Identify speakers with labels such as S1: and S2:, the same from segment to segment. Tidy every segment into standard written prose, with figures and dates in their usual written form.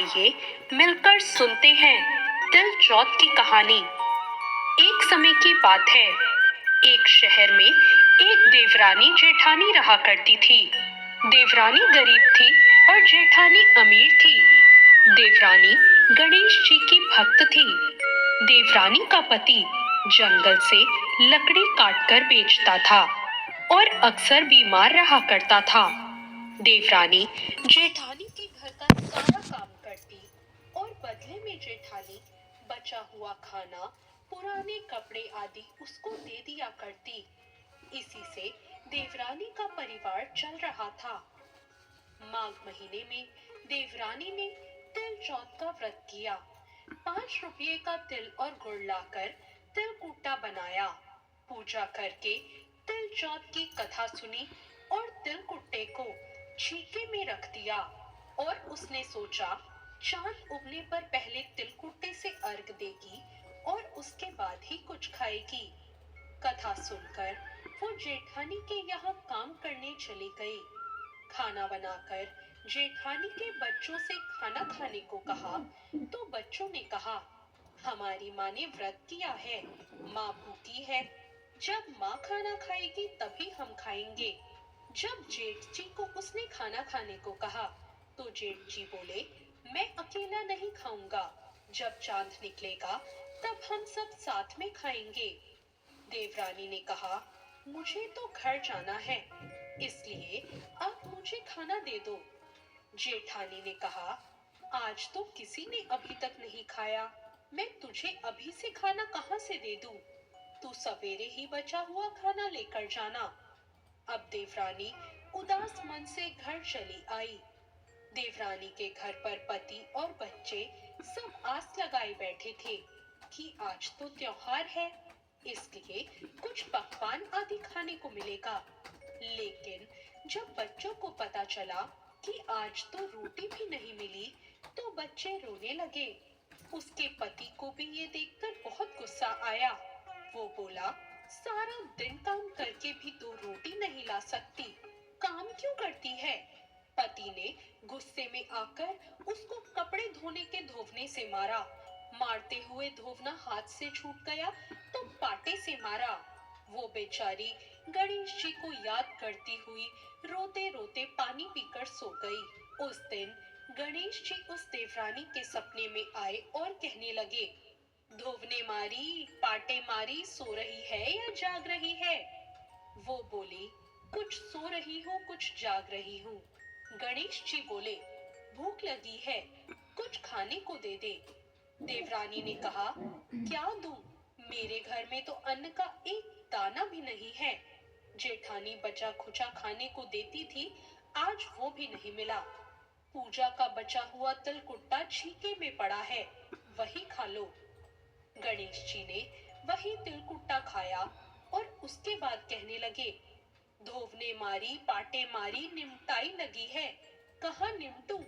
S1: आइए मिलकर सुनते हैं तिल चौथ की कहानी। एक समय की बात है, एक शहर में एक देवरानी जेठानी रहा करती थी। देवरानी गरीब थी और जेठानी अमीर थी। देवरानी गणेश जी की भक्त थी। देवरानी का पति जंगल से लकड़ी काटकर बेचता था और अक्सर बीमार रहा करता था। देवरानी जेठानी के घर का सारा काम करती और बदले में जेठानी बचा हुआ खाना, पुराने कपड़े आदि उसको दे दिया करती। इसी से देवरानी का परिवार चल रहा था। माघ महीने में देवरानी ने तिल चौथ का व्रत किया। 5 रुपये का तिल और गुड़ लाकर तिलकुट्टा बनाया। पूजा करके तिल चौथ की कथा सुनी और तिलकुट्टे को छीके में रख दिया और उसने सोचा चांद उगने पर पहले तिलकुट्टे से अर्घ देगी और उसके बाद ही कुछ खाएगी। कथा सुनकर वो जेठानी के यहाँ काम करने चली गई। खाना बनाकर जेठानी के बच्चों से खाना खाने को कहा तो बच्चों ने कहा, हमारी माँ ने व्रत किया है, माँ भूखी है, जब माँ खाना खाएगी तभी हम खाएंगे। जब जेठ जी को उसने खाना खाने को कहा तो जेठ जी बोले, मैं अकेला नहीं खाऊंगा, जब चांद निकलेगा तब हम सब साथ में खाएंगे। देवरानी ने कहा, मुझे तो घर जाना है, इसलिए आप मुझे खाना दे दो। जेठानी ने कहा, आज तो किसी ने अभी तक नहीं खाया, मैं तुझे अभी से खाना कहाँ से दे दूं? तू सवेरे ही बचा हुआ खाना लेकर जाना। अब देवरानी उदास मन से घर चली आई। देवरानी के घर पर पति और बच्चे सब आस लगाए बैठे थे कि आज तो त्योहार है, इसलिए कुछ पकवान आदि खाने को मिलेगा। लेकिन जब बच्चों को पता चला कि आज तो रोटी भी नहीं मिली तो बच्चे रोने लगे। उसके पति को भी ये देखकर बहुत गुस्सा आया। वो बोला, सारा दिन काम करके भी तो रोटी नहीं ला सकती, काम क्यों करती है? पति ने गुस्से में आकर उसको कपड़े धोने के धोवने से मारा। मारते हुए धोवना हाथ से छूट गया तो पाटे से मारा। वो बेचारी गणेश जी को याद करती हुई रोते रोते पानी पीकर सो गई। उस दिन गणेश जी उस देवरानी के सपने में आए और कहने लगे, धोवने मारी, पाटे मारी, सो रही है या जाग रही है? वो बोली, कुछ सो रही हूँ, कुछ जाग रही हूँ। गणेश जी बोले, भूख लगी है, कुछ खाने को दे दे। देवरानी ने कहा, क्या दूं? मेरे घर में तो अन्न का एक दाना भी नहीं है। जेठानी बचा खुचा खाने को देती थी, आज वो भी नहीं मिला। पूजा का बचा हुआ तिलकुट्टा छीके में पड़ा है, वही खा लो। गणेश जी ने वही तिलकुट्टा खाया और उसके बाद कहने लगे, धोवने मारी, पाटे मारी, निमटाई लगी है, कहाँ निमटूं?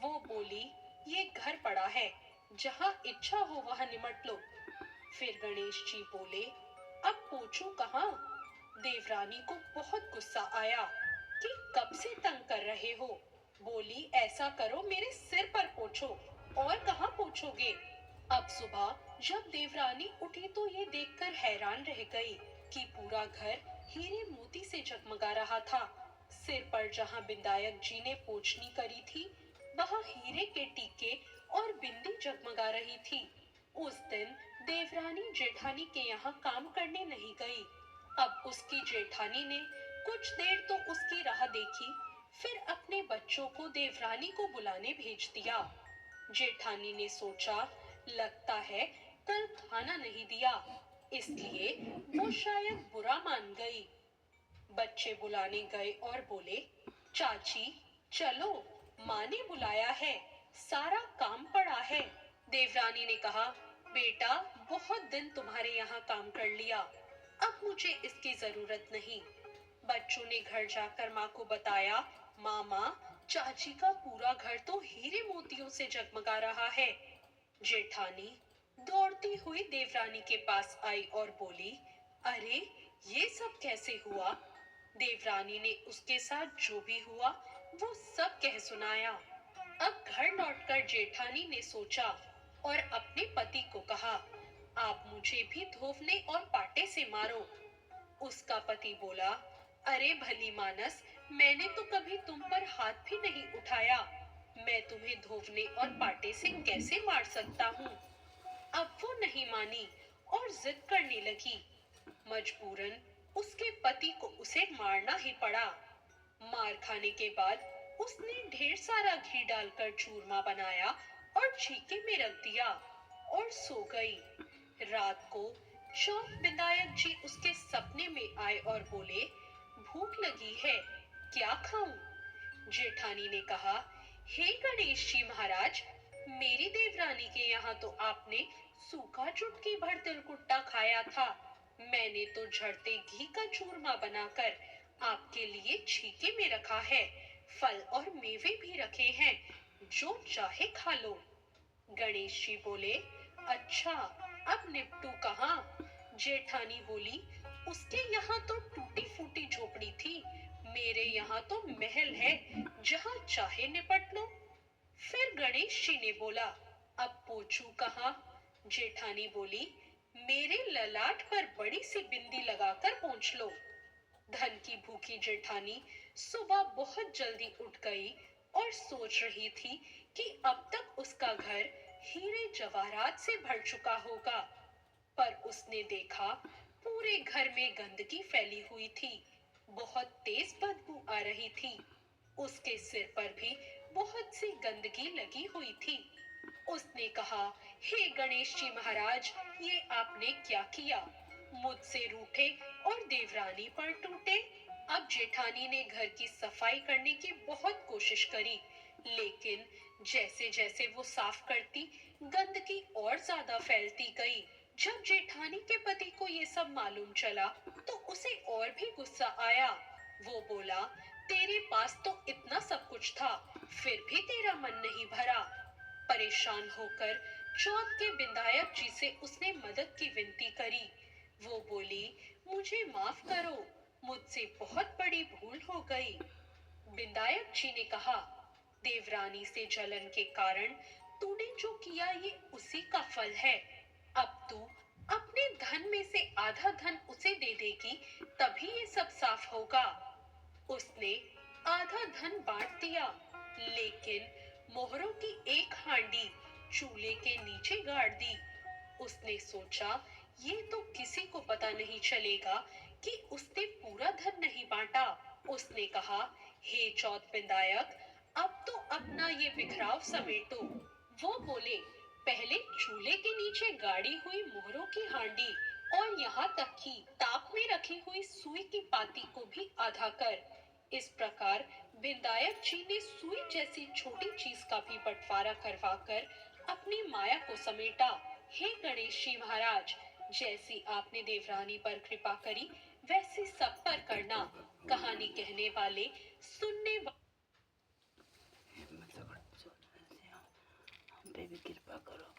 S1: वो बोली, ये घर पड़ा है, जहाँ इच्छा हो वहाँ निमट लो। फिर गणेश जी बोले, अब पोछूं कहाँ? देवरानी को बहुत गुस्सा आया कि कब से तंग कर रहे हो। बोली, ऐसा करो, मेरे सिर पर पोछो। और कहाँ पोछोगे? अब सुबह जब देवरानी उठी तो ये देखकर हैरान रह गई कि पूरा घर हीरे मोती से जगमगा रहा था। सिर पर जहाँ विधायक जी ने पोछनी करी थी, वहाँ हीरे के टीके और बिंदी जगमगा रही थी। उस दिन देवरानी जेठानी के यहाँ काम करने नहीं गई। अब उसकी जेठानी ने कुछ देर तो उसकी राह देखी, फिर अपने बच्चों को देवरानी को बुलाने भेज दिया। जेठानी ने सोचा, लगता है कल खाना नहीं दिया, इसलिए वो शायद बुरा मान गई। बच्चे बुलाने गए और बोले, चाची चलो, माँ ने बुलाया है, सारा काम पड़ा है। देवरानी ने कहा, बेटा बहुत दिन तुम्हारे यहाँ काम कर लिया, अब मुझे इसकी जरूरत नहीं। बच्चों ने घर जाकर माँ को बताया, मामा, चाची का पूरा घर तो हीरे मोतियों से जगमगा रहा है। जेठानी दौड़ती हुई देवरानी के पास आई और बोली, अरे ये सब कैसे हुआ? देवरानी ने उसके साथ जो भी हुआ वो सब कह सुनाया। अब घर लौटकर जेठानी ने सोचा और अपने पति को कहा, आप मुझे भी धोवने और पाटे से मारो। उसका पति बोला, अरे भली मानस, मैंने तो कभी तुम पर हाथ भी नहीं उठाया। मैं तुम्हें धोवने और पाटे से कैसे मार सकता हूँ। अब वो नहीं मानी और जिद करने लगी। मजबूरन उसके पति को उसे मारना ही पड़ा। मार खाने के बाद उसने ढेर सारा घी डालकर चूरमा बनाया और छीके में रख दिया और सो गई। रात को चौथ विनायक जी उसके सपने में आए और बोले, भूख लगी है, क्या खाऊं? जेठानी ने कहा, हे गणेश जी महाराज, मेरी देवरानी के यहाँ तो आपने सूखा चुटकी भर तिलकुट्टा खाया था। मैंने तो झड़ते घी का चूरमा बनाकर आपके लिए छीके में रखा है। फल और मेवे भी रखे हैं, जो चाहे खा लो। गणेश जी बोले, अच्छा, अब निपटू कहाँ? जेठानी बोली, उसके यहाँ तो टूटी फूटी झोपड़ी थी, मेरे यहाँ तो महल है, जहाँ चाहे निपट लो। फिर गणेश जी ने बोला, अब पोछू कहाँ? जेठानी बोली, मेरे ललाट पर बड़ी सी बिंदी लगाकर पोंछ लो। धन की भूखी जेठानी सुबह बहुत जल्दी उठ गई और सोच रही थी कि अब तक उसका घर हीरे जवाहरात से भर चुका होगा। पर उसने देखा पूरे घर में गंदगी फैली हुई थी। बहुत तेज बदबू आ रही थी। उसके सिर पर भी बहुत सी गंदगी लगी हुई थी। उसने कहा, हे गणेश जी महाराज, ये आपने क्या किया? मुझसे रूठे और देवरानी पर टूटे। अब जेठानी ने घर की सफाई करने की बहुत कोशिश करी, लेकिन जैसे जैसे वो साफ करती, गंदगी और ज्यादा फैलती गई। जब जेठानी के पति को ये सब मालूम चला, तो उसे और भी गुस्सा आया। वो बोला, तेरे पास तो इतना सब कुछ था, फिर भी तेरा मन नहीं भरा। परेशान होकर चौथ के विधायक जी से उसने मदद की विनती करी। वो बोली, मुझे माफ करो, मुझसे बहुत बड़ी भूल हो गई। विधायक जी ने कहा, देवरानी से जलन के कारण तूने जो किया ये उसी का फल है। अब तू अपने धन में से आधा धन उसे दे देगी, तभी ये सब साफ होगा। उसने आधा धन बांट दिया, लेकिन मोहरों की एक हांडी चूल्हे के नीचे गाड़ दी। उसने सोचा, ये तो किसी को पता नहीं चलेगा कि उसने पूरा धन नहीं बांटा। उसने कहा, हे चौथ विधायक, अब तो अपना ये बिखराव समेटो। वो बोले, पहले चूल्हे के नीचे गाड़ी हुई मोहरों की हांडी और यहाँ तक कि ताक में रखी हुई सुई की पाती को भी आधा कर। इस प्रकार विधायक जी ने सुई जैसी छोटी चीज का भी बंटवारा करवाकर अपनी माया को समेटा। हे गणेश जी महाराज, जैसी आपने देवरानी पर कृपा करी, वैसी सब पर करना। कहानी कहने वाले, सुनने
S2: हम पे भी कृपा करो।